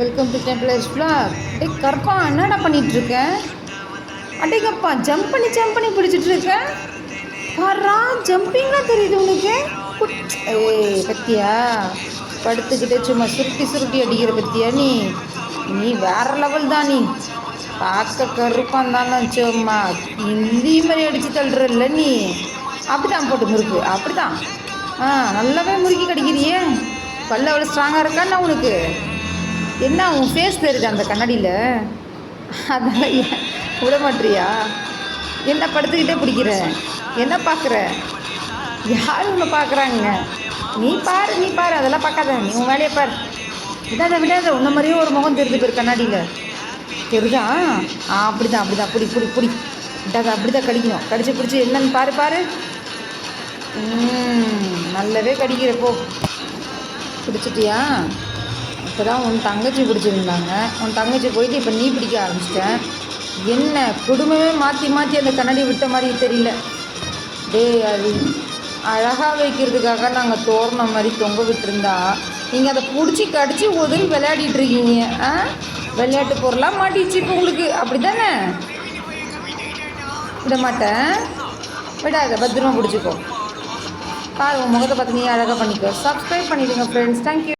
Welcome to டெம்பிளர்ஸ் vlog. டேய் கற்பா, என்னடா பண்ணிட்டு இருக்க? அடேங்கப்பா, ஜம்ப் பண்ணி பிடிச்சிட்டு இருக்க. பாரா, ஜம்பிங்லாம் தெரியுது உனக்கு. ஏய் பத்தியா, படுத்துக்கிட்டே சும்மா சுருட்டி அடிக்கிற பத்தியா நீ வேற லெவல் தான். நீ பார்க்க கருப்பான் தானே, சும்மா இந்தி மாதிரி அடித்து தள்ளுறல்ல நீ. அப்படிதான் போட்டு முறுக்கு, அப்படிதான். நல்லாவே முறுக்கி கடிக்கிறியே. பல்ல அவ்வளோ ஸ்ட்ராங்காக இருக்கான்னா உனக்கு? என்ன உன் ஃபேஸ் தெரியுது அந்த கண்ணாடியில், அதனால் விட மாட்டியா? என்ன படுத்துக்கிட்டே பிடிக்கிற? என்ன பார்க்குற? யார் உன்னை பார்க்குறாங்க? நீ பாரு, அதெல்லாம் பார்க்காத. நீ உன் வேலையை பாரு. விடாத உன்ன மாதிரியே ஒரு முகம் தெரியுது பேர் கண்ணாடியில். தெரியுதா? அப்படிதான் புடி விடாத. அப்படிதான் கடிக்கணும். கடிச்சு பிடிச்சி என்னன்னு பாரு. நல்லாவே கடிக்கிறப்போ பிடிச்சிட்டியா? இப்போ தான் உன் தங்கச்சி பிடிச்சிருந்தாங்க. உன் தங்கச்சி போயிட்டு இப்போ நீ பிடிக்க ஆரம்பிச்சிட்டேன். என்ன குடும்பமே மாற்றி அந்த கண்ணாடி விட்ட மாதிரி தெரியல. அது அழகாக வைக்கிறதுக்காக நாங்கள் தோரணம் மாதிரி தொங்க விட்டுருந்தா நீங்கள் அதை பிடிச்சி கடிச்சு உதவி விளையாடிட்டு இருக்கீங்க. விளையாட்டு பொருளாக மாட்டிச்சு இப்போ உங்களுக்கு, அப்படி தானே? விட மாட்டேன், விடாத. பத்திரமா பிடிச்சிக்கோ. பாரு, உன் முகத்தை பார்த்து நீ அழகாக பண்ணிக்கோ. சப்ஸ்கிரைப் பண்ணிடுங்க ஃப்ரெண்ட்ஸ். தேங்க்யூ.